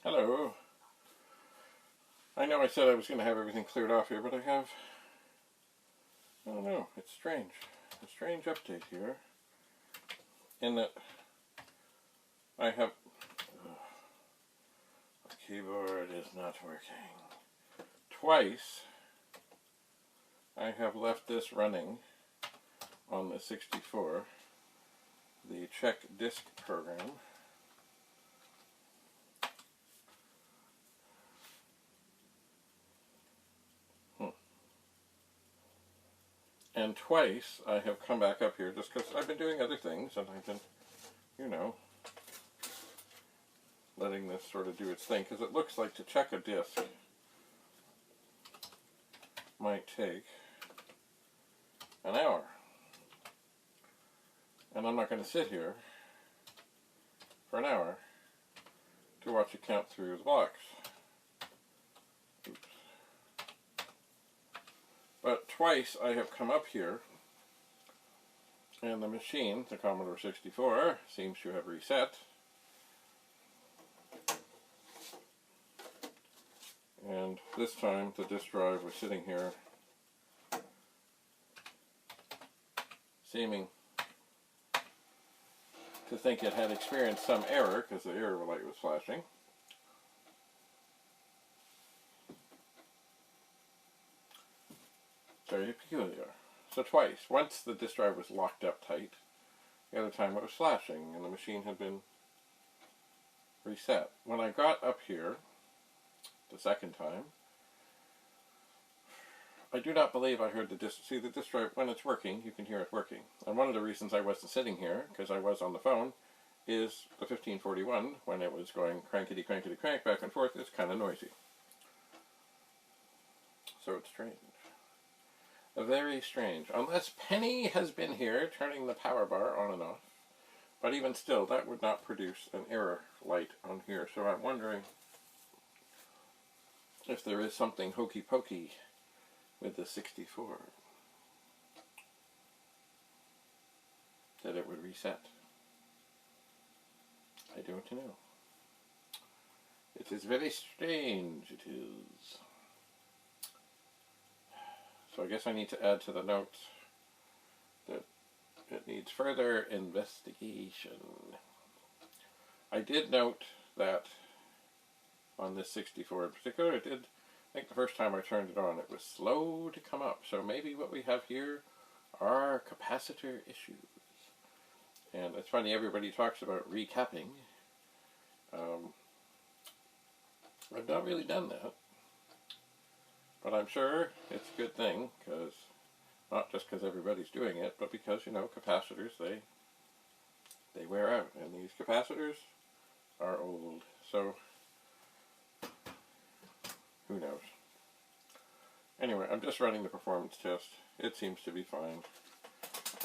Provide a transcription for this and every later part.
Hello. I know I said I was going to have everything cleared off here, but I have... I don't know, it's strange. A strange update here. In that I have... the keyboard is not working. Twice I have left this running on the 64, the check disk program. And twice I have come back up here just because I've been doing other things and I've been, you know, letting this sort of do its thing, because it looks like to check a disk might take an hour. And I'm not going to sit here for an hour to watch it count through the blocks. Oops. But twice I have come up here and the machine, the Commodore 64, seems to have reset. And this time the disk drive was sitting here seeming to think it had experienced some error because the error light was flashing. Very peculiar. So twice. Once the disk drive was locked up tight, the other time it was flashing and the machine had been reset. When I got up here the second time, I do not believe I heard the disk. See, the disk drive, when it's working, you can hear it working. And one of the reasons I wasn't sitting here, because I was on the phone, is the 1541, when it was going crankety crankety crank back and forth, it's kind of noisy. So it's strange. Very strange. Unless Penny has been here turning the power bar on and off. But even still, that would not produce an error light on here. So I'm wondering if there is something hokey pokey with the 64 that it would reset. I don't know. It is very strange, it is. So I guess I need to add to the notes that it needs further investigation. I did note that on this 64 in particular, it did, I think the first time I turned it on, it was slow to come up. So maybe what we have here are capacitor issues. And it's funny, everybody talks about recapping. I've not really done that. But I'm sure it's a good thing, because not just because everybody's doing it, but because, you know, capacitors, they wear out. And these capacitors are old. So, who knows? Anyway, I'm just running the performance test. It seems to be fine.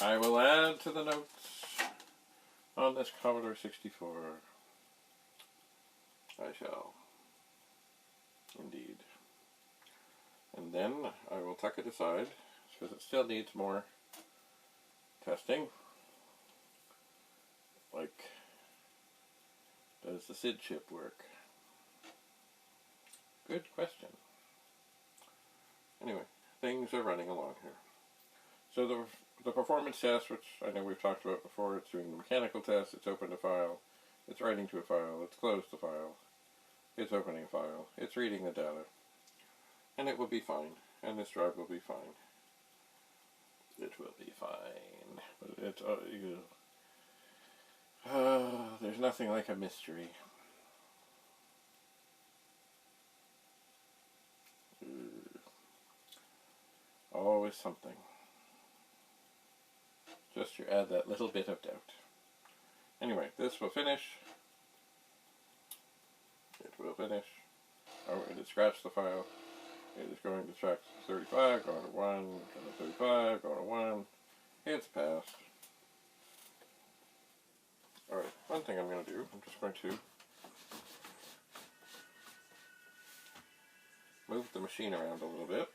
I will add to the notes on this Commodore 64. I shall. Indeed. And then I will tuck it aside, because it still needs more testing. Like, does the SID chip work? Good question. Anyway, things are running along here. So the performance test, which I know we've talked about before, it's doing the mechanical test, it's opened a file, it's writing to a file, it's closed the file, it's opening a file, it's reading the data. And it will be fine. And this drive will be fine. It will be fine. But it's, there's nothing like a mystery. Always something. Just to add that little bit of doubt. Anyway, this will finish. It will finish. Oh, it had scratched the file. It is going to track 35, going to 1, going to 35, going to 1. It's passed. Alright, one thing I'm going to do, I'm just going to move the machine around a little bit.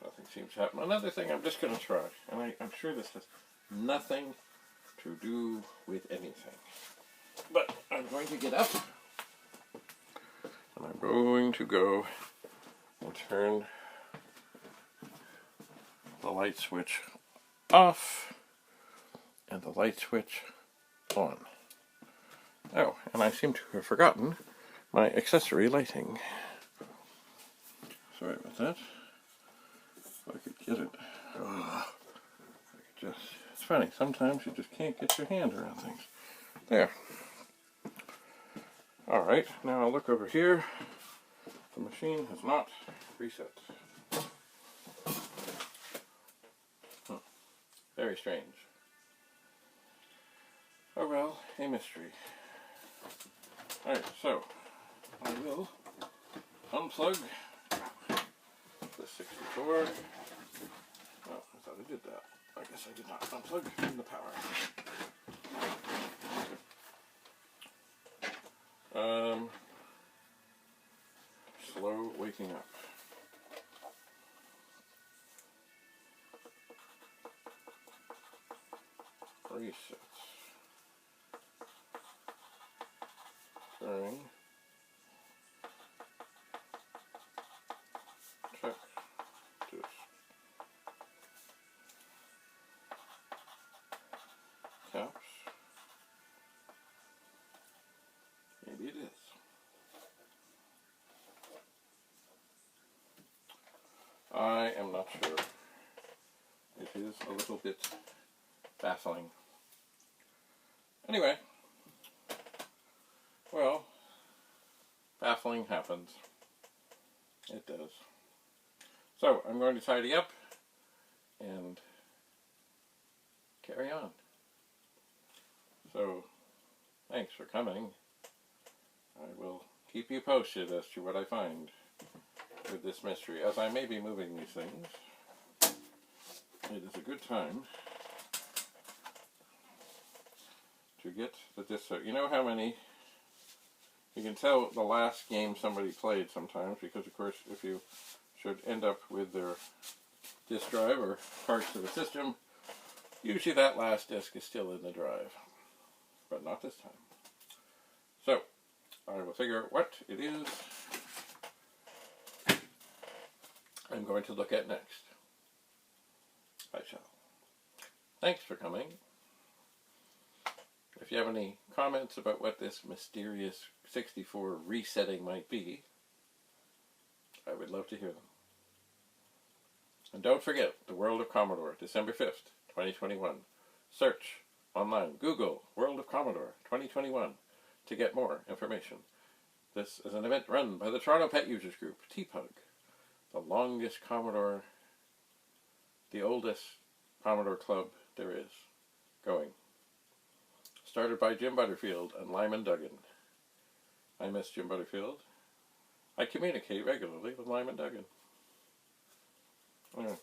Nothing seems to happen. Another thing I'm just going to try, and I'm sure this has nothing to do with anything. But I'm going to get up and I'm going to go and turn the light switch off and the light switch on. Oh, and I seem to have forgotten my accessory lighting. Sorry about that. If I could get it. Oh, I could just, it's funny, sometimes you just can't get your hand around things. There. Alright, now I'll look over here. The machine has not reset. Very strange. Oh well, a mystery. Alright, so I will unplug the 64. Oh, I thought I did that. I guess I did not unplug the power. Slow waking up. Resets. Turning. Check. This. Caps. Maybe it is. I am not sure. It is a little bit baffling. Anyway, well, baffling happens. It does. So, I'm going to tidy up and carry on. So, thanks for coming. I will keep you posted as to what I find with this mystery. As I may be moving these things, it is a good time to get the disc out. You know how many, you can tell the last game somebody played sometimes, because of course if you should end up with their disk drive or parts of the system, usually that last disk is still in the drive, but not this time. So I will figure out what it is I'm going to look at next. I shall. Thanks for coming. If you have any comments about what this mysterious 64 resetting might be, I would love to hear them. And don't forget, The World of Commodore, December 5th, 2021. Search online, Google World of Commodore 2021 to get more information. This is an event run by the Toronto Pet Users Group, TPUG, the longest Commodore, the oldest Commodore club there is going. Started by Jim Butterfield and Lyman Duggan. I miss Jim Butterfield. I communicate regularly with Lyman Duggan. Anyway.